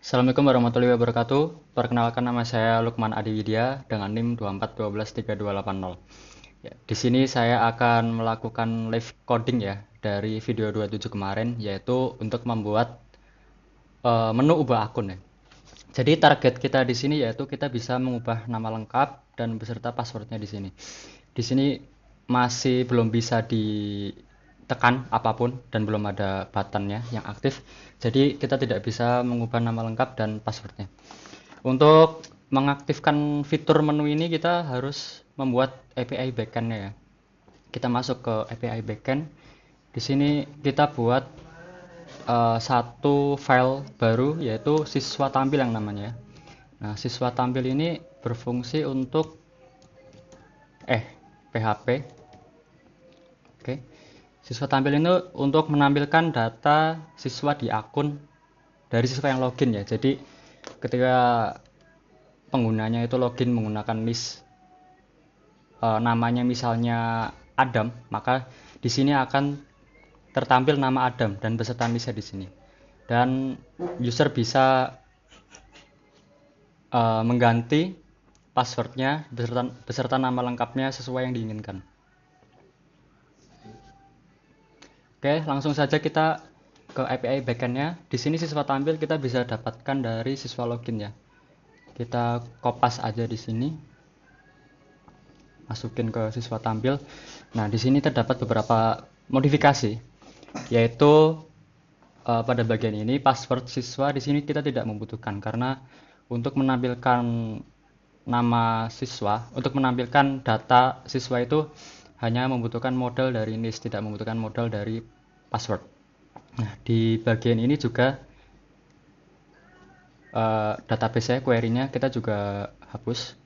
Assalamualaikum warahmatullahi wabarakatuh. Perkenalkan nama saya Lukman Adi Widya dengan NIM 24123280. Ya, di sini saya akan melakukan live coding ya dari video 27 kemarin yaitu untuk membuat menu ubah akun ya. Jadi target kita di sini yaitu kita bisa mengubah nama lengkap dan beserta passwordnya di sini. Di sini masih belum bisa ditekan apapun dan belum ada buttonnya yang aktif. Jadi kita tidak bisa mengubah nama lengkap dan passwordnya. Untuk mengaktifkan fitur menu ini kita harus membuat API backend-nya ya. Kita masuk ke API backend. Di sini kita buat satu file baru yaitu siswa tampil yang namanya. Nah, siswa tampil ini berfungsi untuk PHP. Oke. Siswa tampil ini untuk menampilkan data siswa di akun dari siswa yang login ya. Jadi ketika penggunanya itu login menggunakan list namanya misalnya Adam, maka di sini akan tertampil nama Adam dan beserta listnya di sini. Dan user bisa mengganti passwordnya beserta nama lengkapnya sesuai yang diinginkan. Oke, langsung saja kita ke API backend-nya. Di sini siswa tampil kita bisa dapatkan dari siswa login ya. Kita kopas aja di sini, masukin ke siswa tampil. Nah, di sini terdapat beberapa modifikasi, yaitu pada bagian ini password siswa di sini kita tidak membutuhkan karena untuk menampilkan nama siswa, untuk menampilkan data siswa itu hanya membutuhkan modal dari NIS, tidak membutuhkan modal dari password. Nah, di bagian ini juga database-nya, query-nya kita juga hapus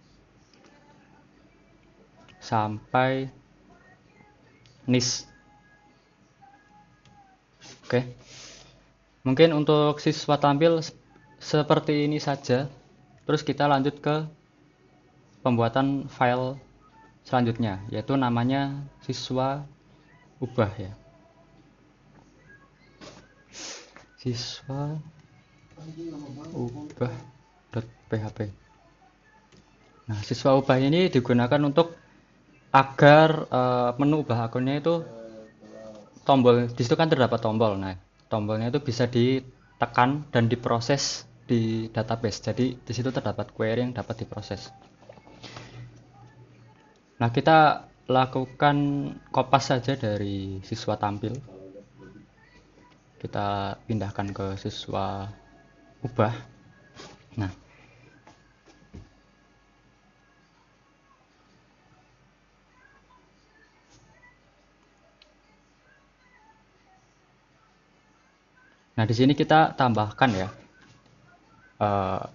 sampai NIS. Oke. Mungkin untuk siswa tampil seperti ini saja. Terus kita lanjut ke pembuatan file selanjutnya, yaitu namanya siswa ubah ya. Siswa ubah.php. Nah, siswa ubah ini digunakan untuk agar menu ubah akunnya itu tombol di situ kan terdapat tombol. Nah, tombolnya itu bisa ditekan dan diproses di database. Jadi di situ terdapat query yang dapat diproses. Nah, kita lakukan kopas saja dari siswa tampil. Kita pindahkan ke siswa ubah. Nah, nah di sini kita tambahkan ya eh,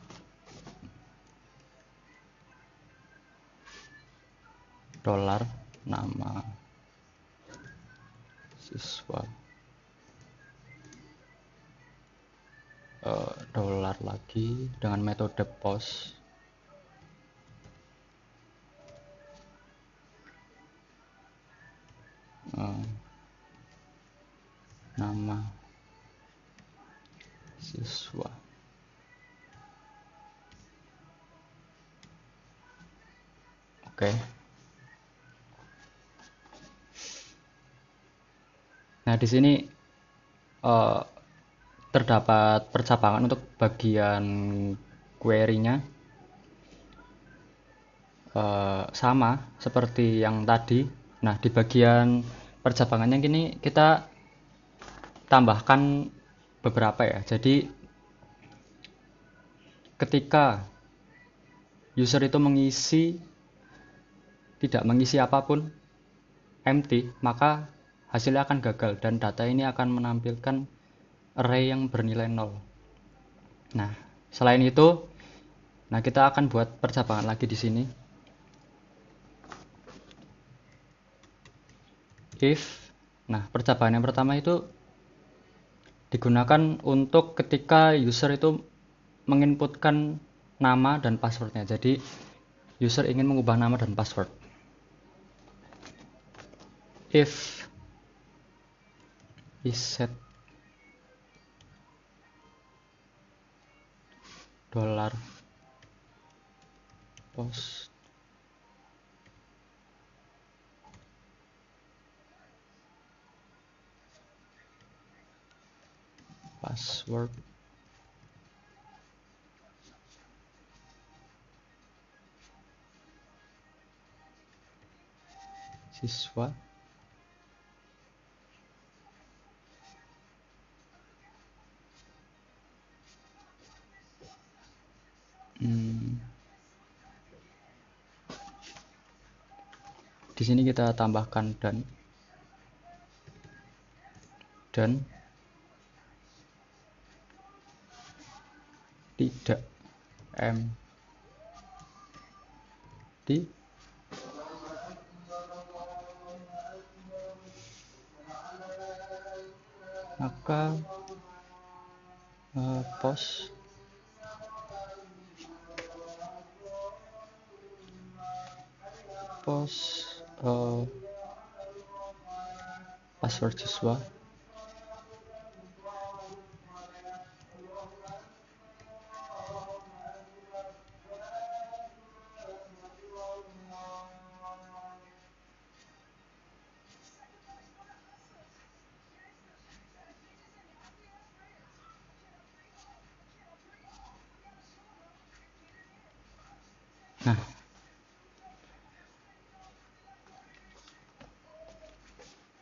dolar nama siswa dolar lagi dengan metode post eh, nama siswa. Oke. Nah, di sini eh, terdapat percabangan untuk bagian query-nya sama seperti yang tadi. Nah, di bagian percabangannya gini kita tambahkan beberapa ya. Jadi ketika user itu tidak mengisi apapun, empty, maka hasilnya akan gagal dan data ini akan menampilkan array yang bernilai 0. Nah, selain itu, nah kita akan buat percabangan lagi di sini. If, nah percabangan yang pertama itu digunakan untuk ketika user itu menginputkan nama dan passwordnya. Jadi user ingin mengubah nama dan password. If is set dolar post password siswa di sini kita tambahkan dan tidak empty maka post password siswa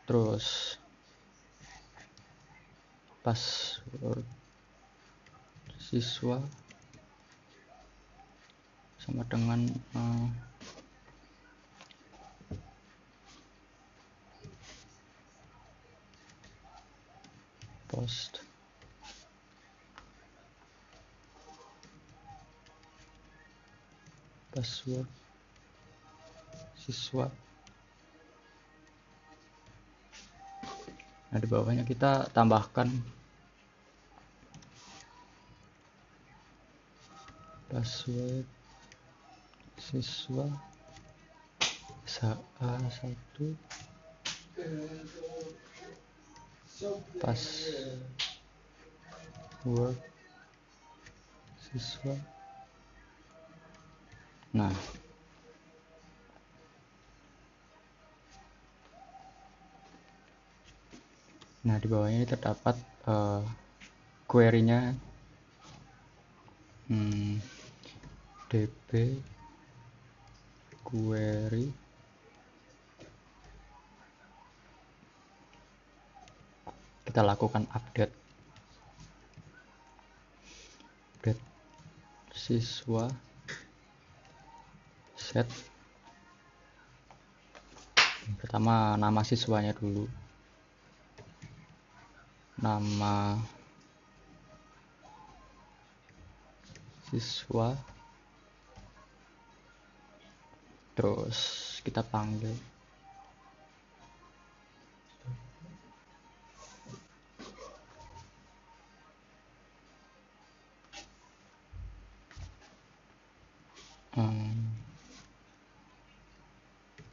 terus password siswa sama dengan post password siswa. Nah, di bawahnya kita tambahkan password siswa A1 password siswa. Nah, di bawahnya ini terdapat query-nya db query kita lakukan update siswa set pertama nama siswanya dulu, nama siswa, terus kita panggil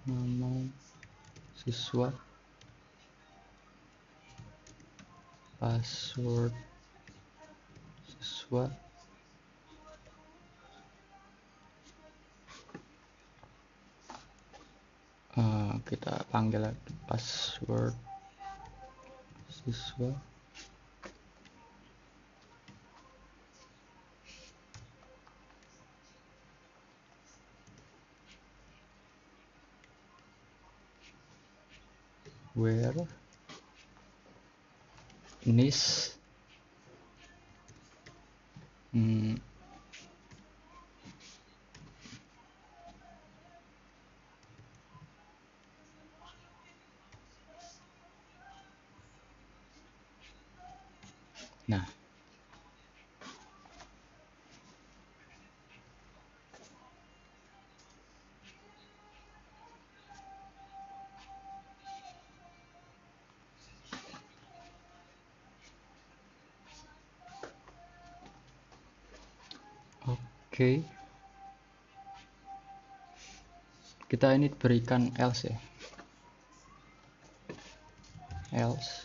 nama siswa, password siswa, kita panggil lagi password siswa, where nis nah oke. Kita ini berikan else ya, else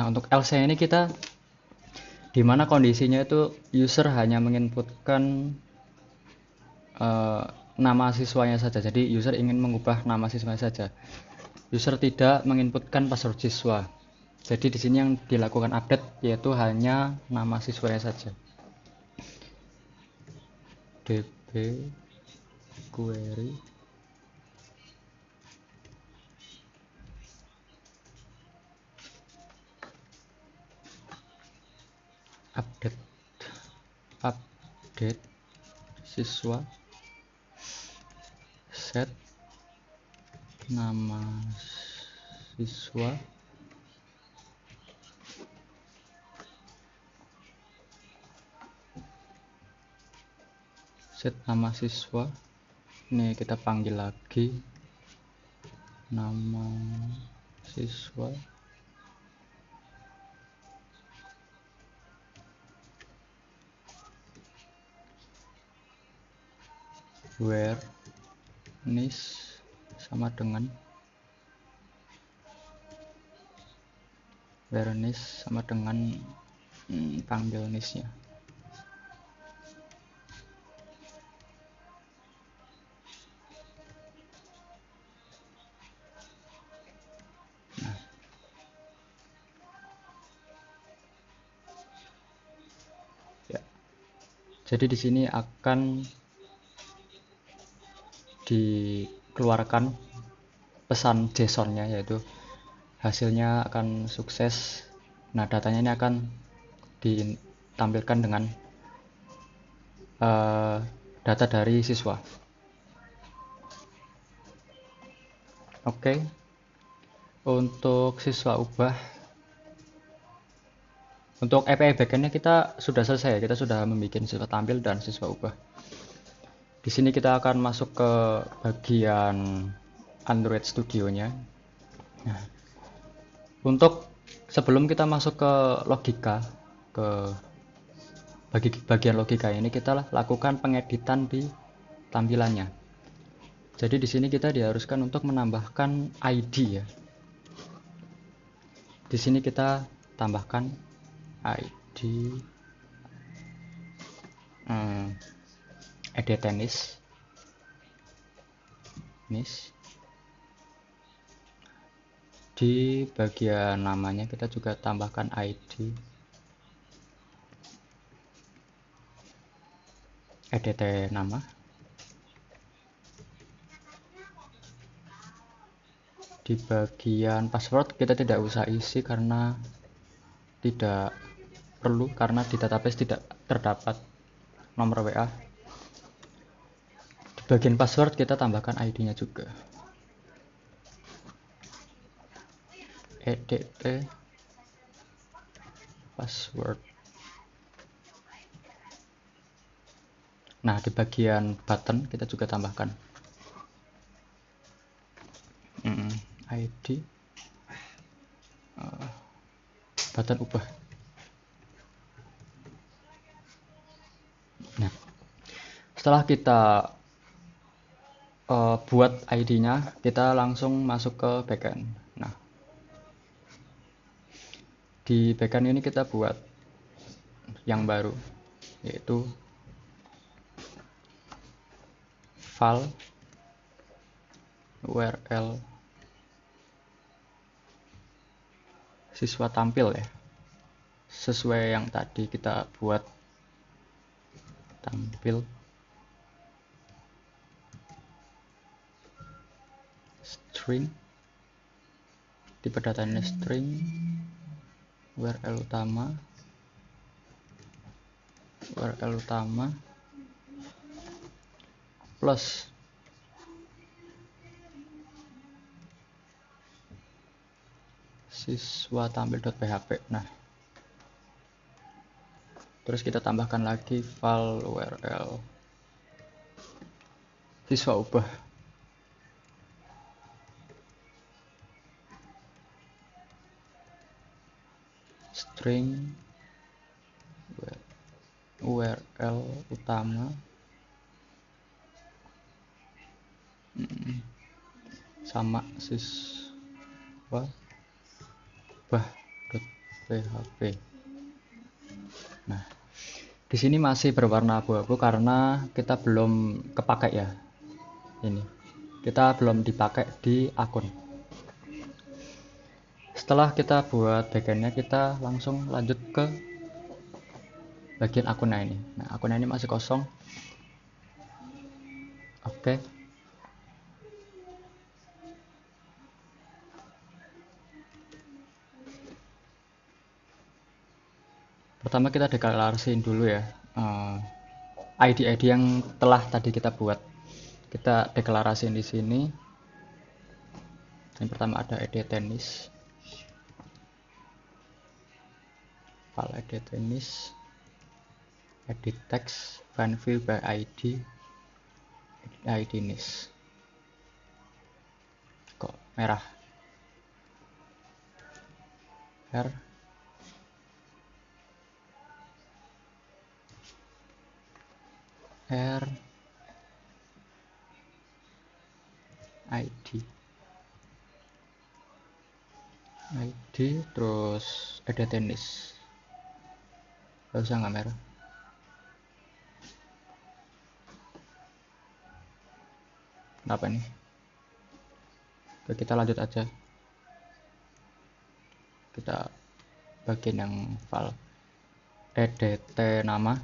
Nah, untuk else ini kita dimana kondisinya itu user hanya menginputkan nama siswanya saja. Jadi user ingin mengubah nama siswanya saja. User tidak menginputkan password siswa. Jadi di sini yang dilakukan update yaitu hanya nama siswanya saja. db query update siswa set nama siswa ini kita panggil lagi nama siswa where nis sama dengan panggil nisnya. Jadi di sini akan dikeluarkan pesan JSON-nya, yaitu hasilnya akan sukses. Nah, datanya ini akan ditampilkan dengan data dari siswa. Oke. Untuk siswa ubah, untuk API backend-nya kita sudah selesai. Kita sudah membuat siswa tampil dan siswa ubah. Di sini kita akan masuk ke bagian Android Studio-nya. Nah, untuk sebelum kita masuk ke logika, ke bagian logika ini, kita lakukan pengeditan di tampilannya. Jadi di sini kita diharuskan untuk menambahkan ID ya. Di sini kita tambahkan ID edit nis. Di bagian namanya kita juga tambahkan ID edit nama. Di bagian password kita tidak usah isi karena tidak perlu, karena di database tidak terdapat nomor WA. Di bagian password kita tambahkan ID-nya juga. Edit password. Nah, di bagian button kita juga tambahkan ID button ubah. Nah, setelah kita buat ID-nya, kita langsung masuk ke backend. Nah, di backend ini kita buat yang baru, yaitu file URL siswa tampil ya, sesuai yang tadi kita buat, tampil string, tipe datanya string, URL utama plus siswa tampil.php. Nah, terus kita tambahkan lagi file URL siswa ubah. String URL utama sama siswa ubah PHP. Nah, di sini masih berwarna abu-abu karena kita belum kepakai ya. Ini kita belum dipakai di akun. Setelah kita buat backendnya, kita langsung lanjut ke bagian akunnya ini. Nah, akunnya ini masih kosong. Oke. Pertama kita deklarasiin dulu ya ID yang telah tadi kita buat. Kita deklarasiin di sini. Yang pertama ada ID tenis, file ID tenis, edit text, find view by ID, ID nis. Kok merah? R R ID terus ada tenis. Gak usah nggak merah. Kenapa nih? Oke, kita lanjut aja. Kita bagian yang file edt nama.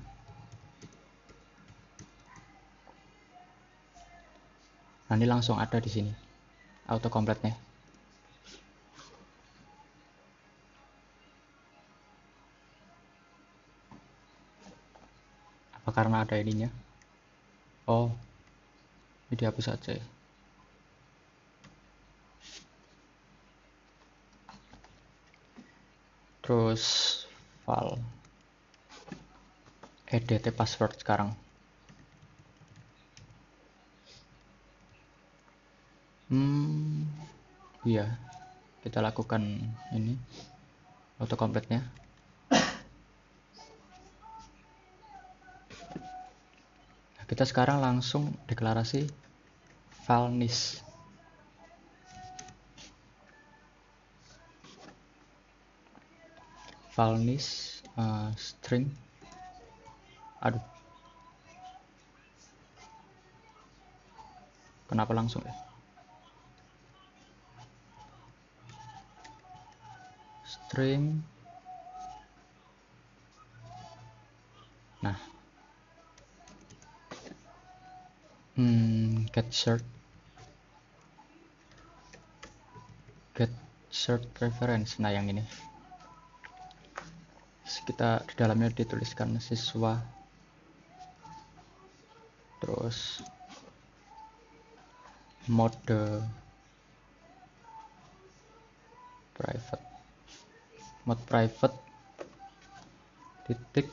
Nanti langsung ada di sini auto complete-nya. Apa karena ada ininya? Oh, ini dihapus saja. Terus file edt password sekarang. Iya, kita lakukan ini auto complete-nya. Nah, kita sekarang langsung deklarasi file nis. File nis string. Aduh, kenapa langsung ya? String. Nah, get cert reference. Nah, yang ini kita di dalamnya dituliskan siswa, terus mode private titik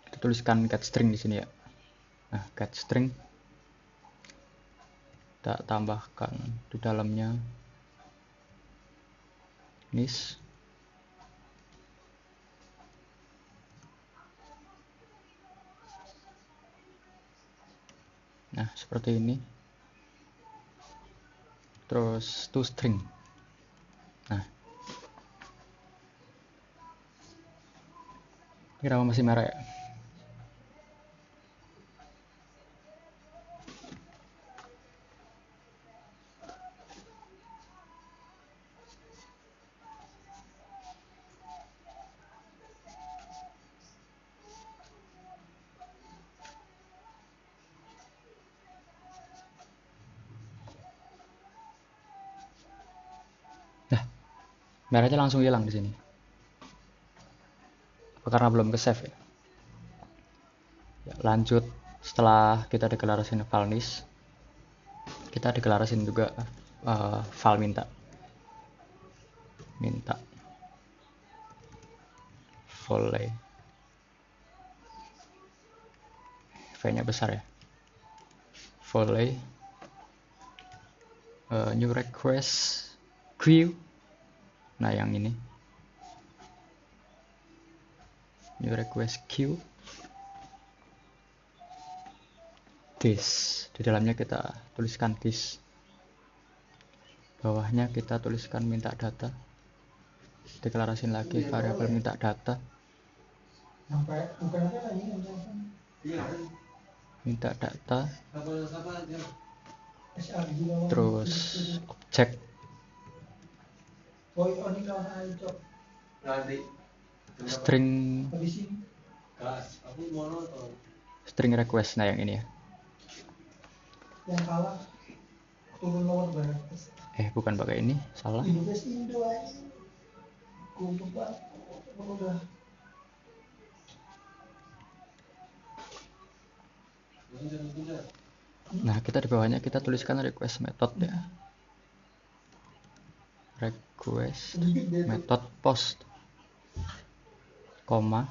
kita tuliskan get string di sini ya. Nah, get string kita tambahkan di dalamnya nis. Nah, seperti ini. Terus toString. Nah, kenapa masih merah ya? Nah, merahnya langsung hilang di sini. Apa karena belum ke save ya? Ya, lanjut, setelah kita deklarasiin file nis, kita deklarasiin juga file minta volley. V-nya besar ya. Volley new request queue. Nah, yang ini new request queue. this. Di dalamnya kita tuliskan this. Bawahnya kita tuliskan minta data. Deklarasiin lagi variabel minta data. Minta data. Terus objek. String request. Nah yang ini ya. Bukan pakai ini, salah. Nah kita di bawahnya kita tuliskan request method ya. Request method post, koma.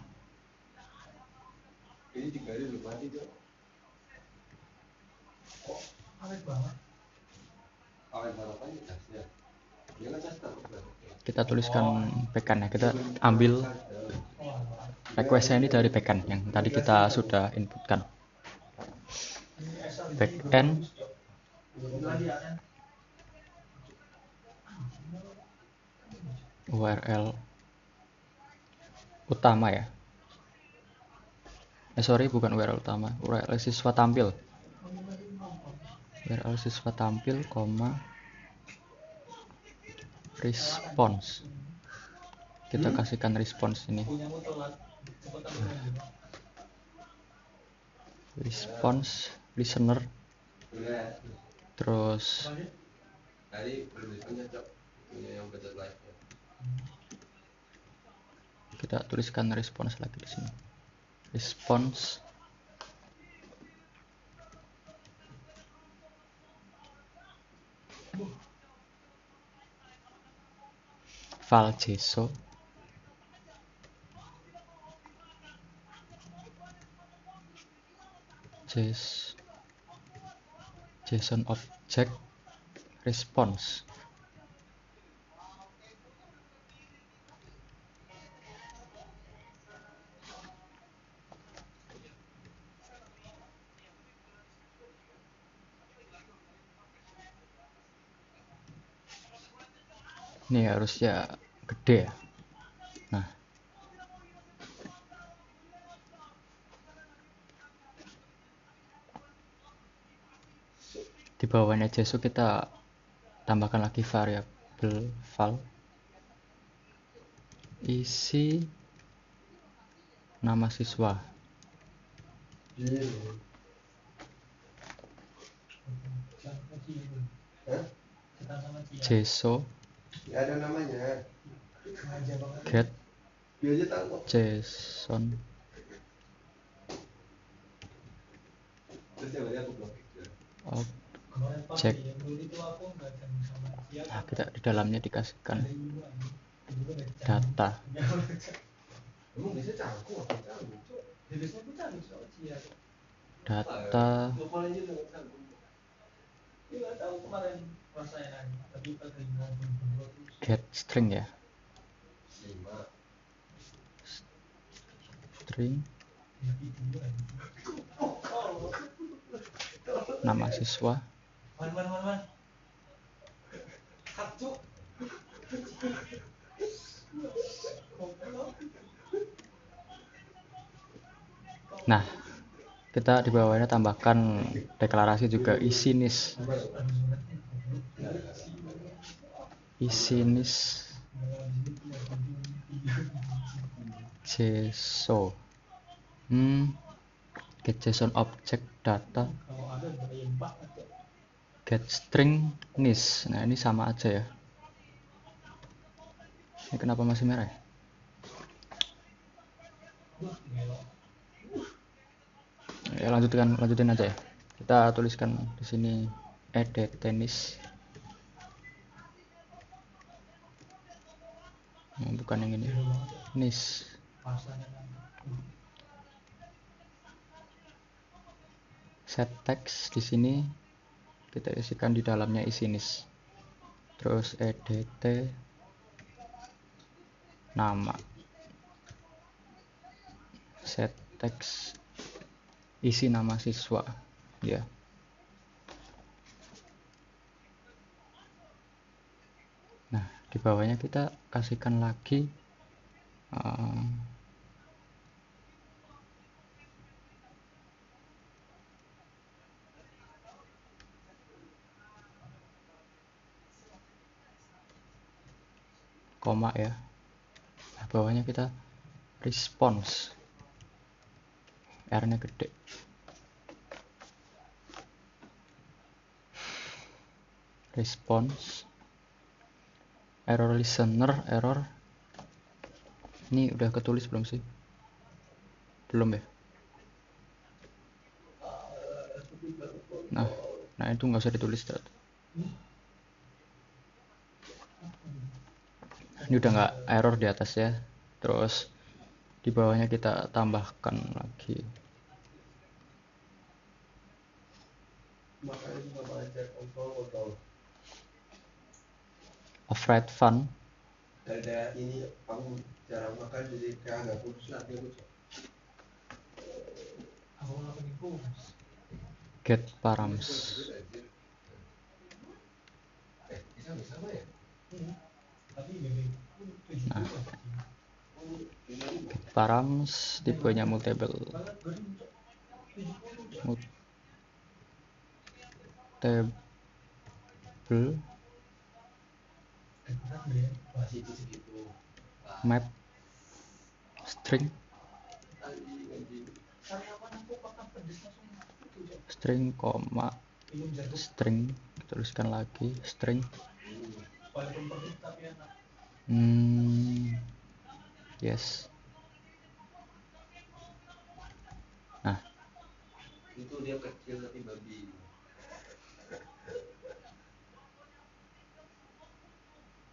Kita tuliskan backend ya. Kita ambil requestnya ini dari backend yang tadi kita sudah inputkan. Backend URL utama ya. Bukan URL utama, URL siswa tampil. URL siswa tampil, koma response. Kita kasihkan response ini. Response listener. Terus kita tuliskan response lagi di sini. Response file JSON object response. Ini harusnya gede ya. Nah, di bawahnya JSON kita tambahkan lagi variabel file, isi nama siswa. JSON ada namanya get JSON object. Nah, kita di dalamnya dikasihkan data. Data get string ya. String nama siswa. Nah, kita di bawahnya tambahkan deklarasi juga isinis. JSON get JSON object data get string nis. Nah ini sama aja ya. Ini kenapa masih merah ya? Ya lanjutin aja ya. Kita tuliskan di sini edit tenis. Bukan yang ini. Nis. Set text di sini kita isikan di dalamnya isinis. Terus edt nama. Set text isi nama siswa. ya. Nah, di bawahnya kita kasihkan lagi koma ya. Nah, bawahnya kita response, R-nya gede. Response, error listener, error. Ini udah ketulis belum sih? Belum ya? Nah itu nggak usah ditulis. Ini udah nggak error di atas ya. Terus di bawahnya kita tambahkan lagi afraid fun. Gara-gara ini kamu jarang makan jadi kayak agak kurus lah dia kurus. Aku ngapain kurus? Get params. Nah, get params tipenya mutable. Map string koma string, tuliskan lagi string. Yes. Nah, itu dia kecil tapi babi.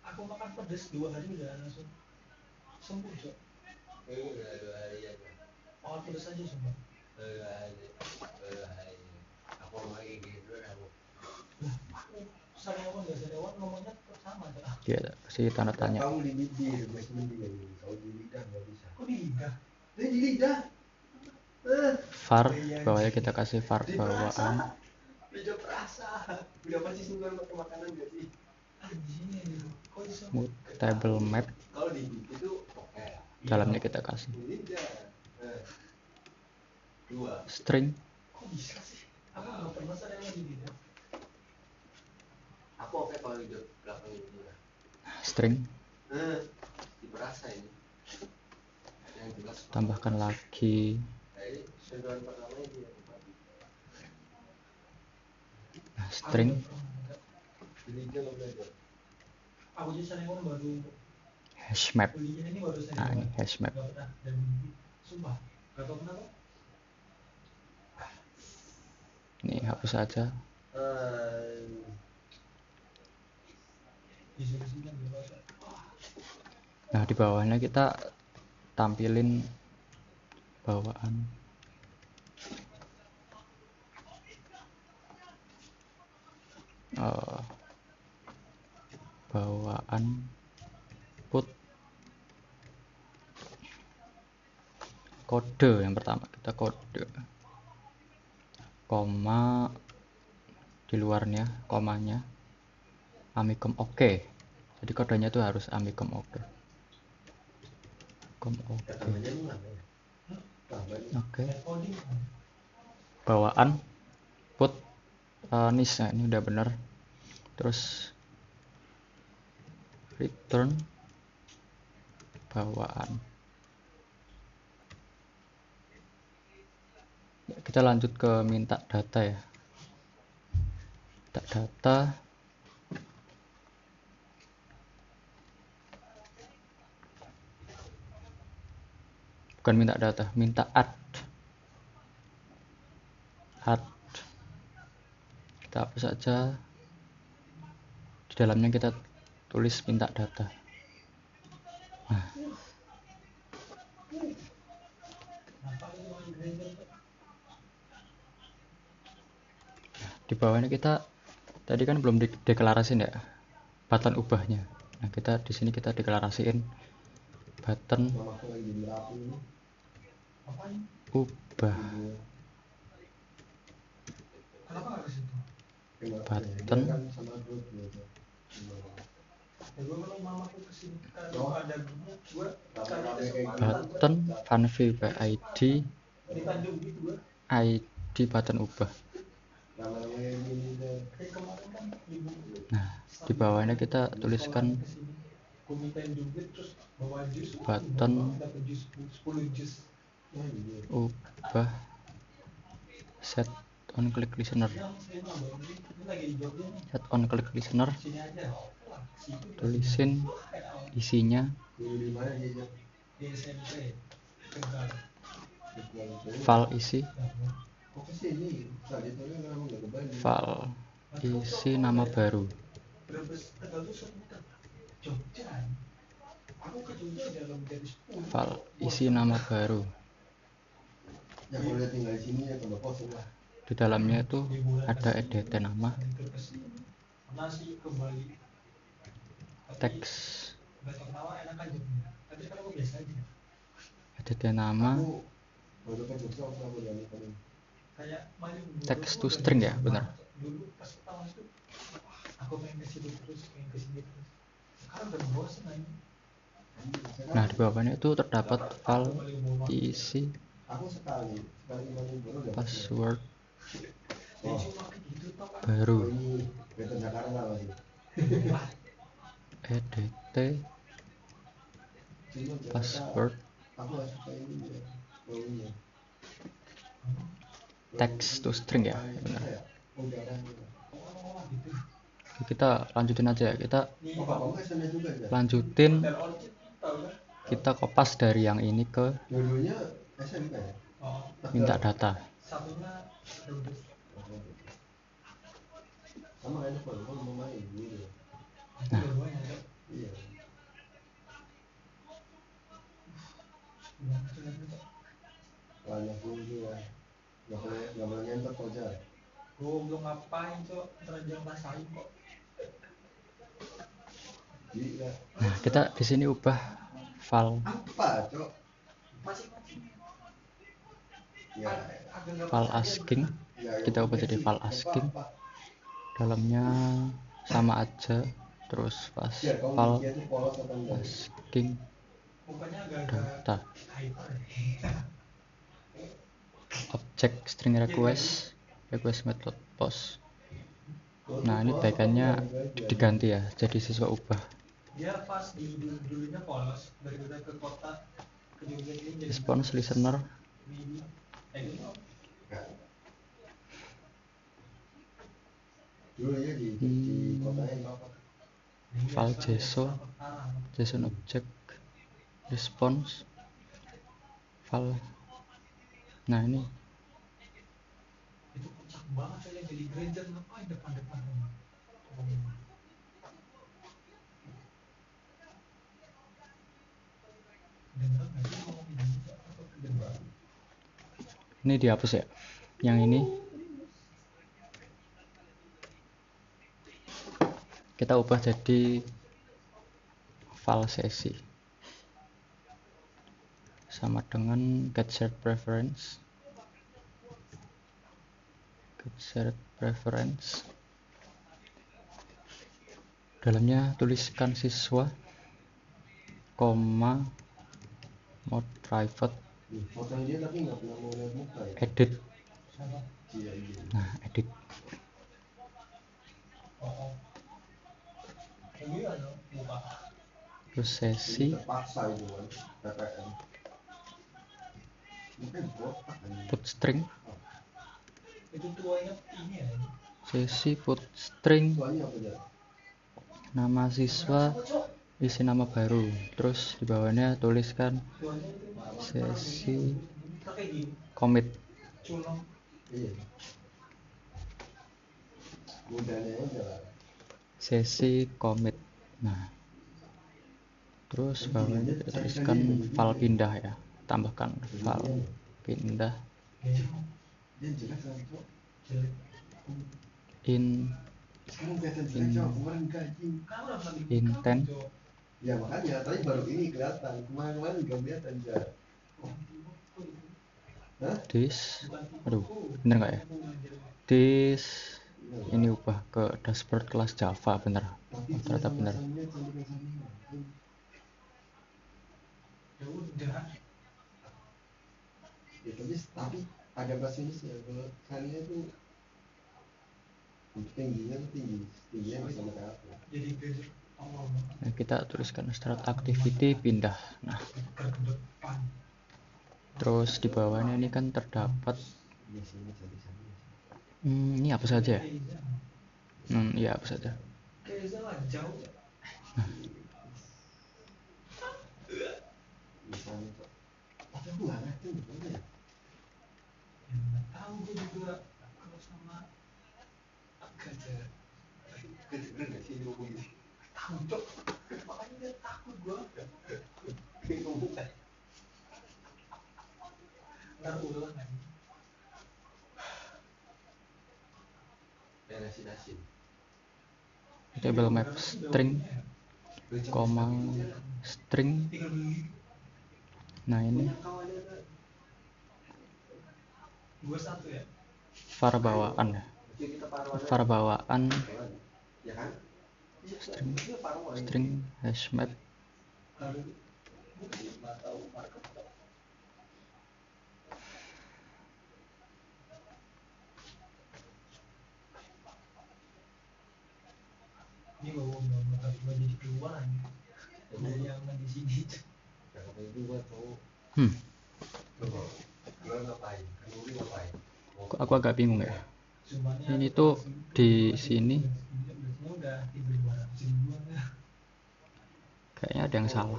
Aku makan pedas 2 hari udah langsung sembuh, Cok. Udah 2 hari aja. Oh, pedas aja sembuh. 2 hari. Aku lagi gitu aku. Aku sariawan enggak sariawan ngomongnya sama, Cok. Dia kasih tanda tanya. Kamu di bibir, masih mending. Kalau di lidah enggak bisa. Kok di lidah? Di lidah. Var, bawahnya kita kasih var bawaan. Lidah perasa. Udah pasti suka makan makanan enggak sih? Table map. Kalau di itu Dalamnya kita kasih string. Kok bisa sih? Aku nggak pernah sadar lagi gitu. Aku oke kalau di belakang itu ya. String. Diperasa ini. Yang jelas. Tambahkan lagi. Nah, string. Hash map. Nah, ini hash map. Ini hapus saja. Nah, di bawahnya kita tampilin bawaan. Bawaan put kode. Yang pertama kita kode koma di luarnya, komanya amikom oke. Jadi kodenya itu harus amikom oke. Oke. Bawaan put nis. Nah, ini udah bener. Terus return bawaan. Kita lanjut ke minta data ya. Minta data. Bukan minta data, minta add. Kita hapus saja. Di dalamnya kita tulis minta data. Nah, di bawahnya kita tadi kan belum deklarasiin ya button ubahnya. Nah, kita di sini kita deklarasiin button ubah. Kenapa nggak ke situ? button, Ya gue kalau mamaku kesini kalau ada gue cari kesempatan button, fun view by ID, di Tanjung gitu gue. ID button ubah. Kemarin kan ibu Nah, di bawahnya kita tuliskan gue mintain juga terus bawa jus button dapat jus 10 jus ubah set on click listener. Set on click listener, sini aja tulisin isinya di SMP Tegal. file isi nama baru. Tegal tuh seputar Jogja. Aku ke Jogja dalam dari 10. File isi nama baru. Ya kalau dia tinggal di sini ya tambah kosong lah. Di dalamnya itu ada edt nama, nasi kembali teks edt nama, teks to string ya, benar. Dulu pas pertama itu aku pengen ke situ terus, pengen ke sini terus. Sekarang udah bosan aja. Nah, di bawahnya itu terdapat file isi password baru, edt password text to string ya, benar. Kita lanjutin aja ya, kita lanjutin, kita kopas dari yang ini ke minta data. Nah, belum ngapain cok, terjang rasain kok. Nah, kita di sini ubah file file asking, kita ubah jadi file asking. Dalamnya sama aja, terus file asking data, object string request method post. Nah, ini backendnya diganti ya, jadi siswa ubah. Dia pas dulunya polos dari ke kota ke Jogja ini jadi Response listener, file JSON object response file. Nah, ini itu kocak banget saya jadi gereja ngapain depan-depan rumah. ini dihapus ya, yang ini kita ubah jadi file sesi sama dengan get shared preference. Dalamnya tuliskan siswa, koma, mode private, edit. Nah, edit. Terus sesi put string, sesi put string nama siswa, isi nama baru. Terus di bawahnya tuliskan sesi commit. Sesi commit. Nah, terus bawahnya kita tuliskan file pindah ya, tambahkan file pindah intent. Ya makanya tadi baru ini kelihatan, kemarin juga kelihatan ya. This, aduh, bener nggak ya? This ini ubah ke dashboard kelas Java, bener. Oh, ternyata bener. Ya udah. Ya, tapi ada bahasa Inggris ya. Kalau kalian itu tingginya tuh tingginya bisa sampai apa? Jadi basic awal. Nah, kita tuliskan start activity pindah. Nah, Ke depan. terus di bawahnya ini kan terdapat ini apa saja ya? Iya apa saja. Kayaknya lah jauh. Misalnya kok, tapi aku nggak ngerti gimana ya. Ya nggak tahu gue juga kalau sama gajah. Keren nggak sih ngomong gitu? Tahu cok. Makanya dia takut gue. Kayak ngomong kan? Ntar ulang kan. Ya nasi. Table map string, koma string. Nah ini ya. var bawaan ya. Var bawaan string hash map. Ini bawa harus jadi keluar dari yang di sini. Kok aku agak bingung ya. Ini tuh di sini kayaknya ada yang salah.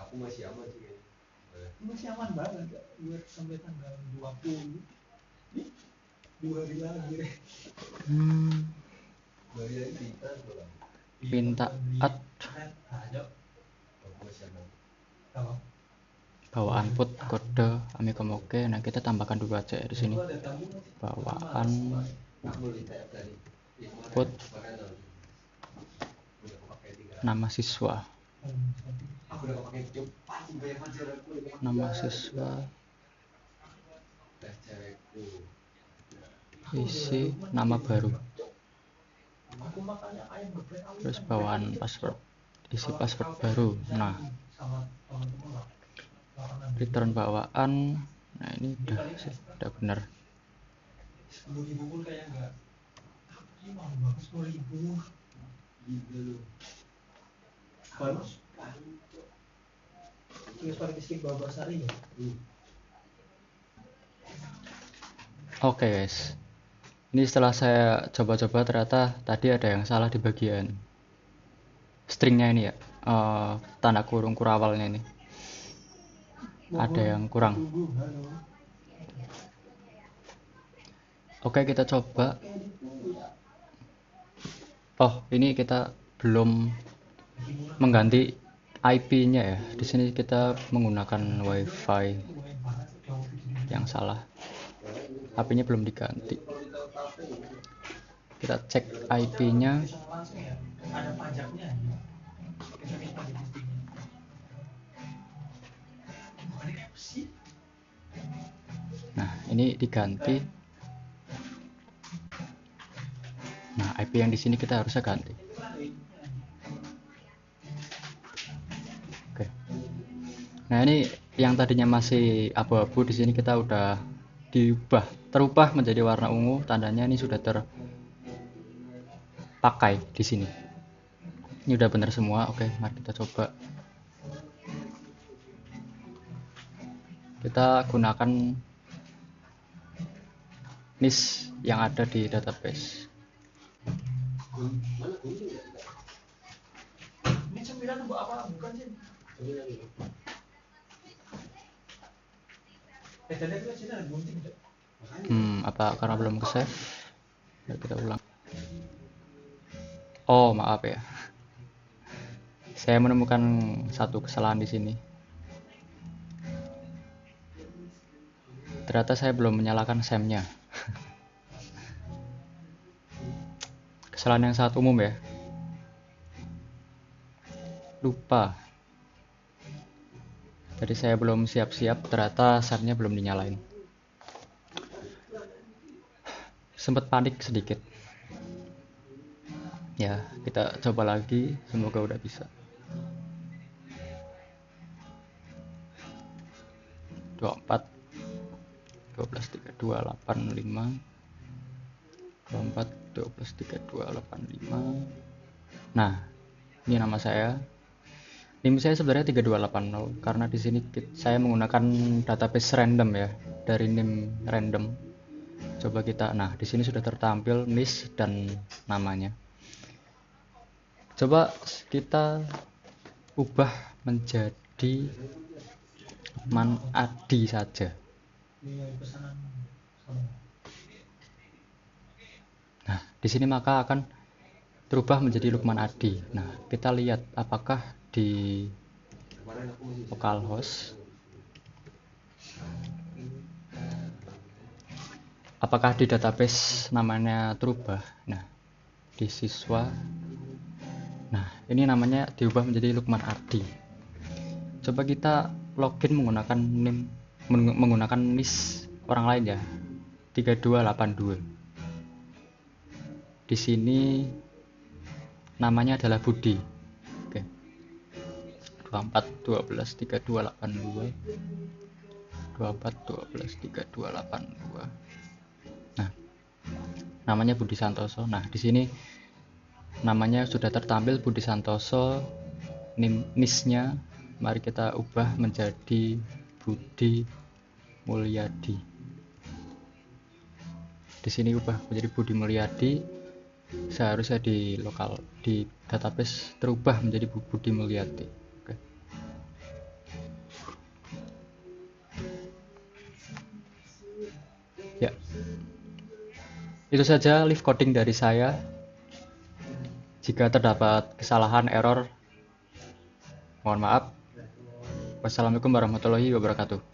Aku masih aman sih kayaknya. Masih aman banget buat sampai tanggal 20. 2 hari lagi. Minta add bawaan put kode amikomoke. Nah kita tambahkan dulu aja ya di sini. Bawaan put nama siswa. Nama siswa isi nama baru. Terus bawaan password, isi password baru. Nah return bawaan. Nah ini udah benar. 10.000 pun kayak enggak. Tapi mau bagus 10.000. Bagus. Tulis pakai stick Babasari ya. Oke guys. Ini setelah saya coba-coba ternyata tadi ada yang salah di bagian stringnya ini ya. Tanda kurung kurawalnya ini. Ada yang kurang. Oke kita coba. Oh ini kita belum mengganti IP-nya ya. Di sini kita menggunakan WiFi yang salah. HP-nya belum diganti. Kita cek IP-nya. Ada pajaknya. Nah, ini diganti. Nah, IP yang di sini kita harusnya ganti. Oke. Nah, ini yang tadinya masih abu-abu di sini kita udah terubah menjadi warna ungu. Tandanya ini sudah terpakai di sini. Ini udah benar semua. Oke, mari kita coba. Kita gunakan NIS yang ada di database. Ini 9 untuk apa? Bukan sih. Tadi itu sini ada gunting. Apa karena belum ke save? Ya, kita ulang. Oh, maaf ya. Saya menemukan satu kesalahan di sini. Ternyata saya belum menyalakan SEM-nya. Kesalahan yang sangat umum ya. Lupa. Jadi saya belum siap-siap, ternyata SAR-nya belum dinyalain. Sempat panik sedikit. Ya, kita coba lagi, semoga udah bisa. 24 12 32 85 24 12 32 85. Nah, ini nama saya. NIM saya sebenarnya 3280 karena di sini saya menggunakan database random ya, dari NIM random. Coba kita, nah di sini sudah tertampil NIS dan namanya. Coba kita ubah menjadi Man Adi saja. Ini pesanan sama. Nah, di sini maka akan terubah menjadi Lukman Adi. Nah, kita lihat apakah di localhost, apakah di database namanya terubah. Nah, di siswa, nah ini namanya diubah menjadi Lukman Adi. Coba kita login menggunakan NIM, menggunakan NIS orang lain ya, 3282. Di sini namanya adalah Budi. Oke. 24 12 3282. 24 12 3282. Nah, namanya Budi Santoso. Nah, di sini namanya sudah tertampil Budi Santoso. NIS-nya mari kita ubah menjadi Budi Mulyadi. Di sini ubah menjadi Budi Mulyadi. Seharusnya di lokal, di database terubah menjadi Budi Mulyadi. Oke. Ya, itu saja live coding dari saya. Jika terdapat kesalahan, error, mohon maaf. Wassalamualaikum warahmatullahi wabarakatuh.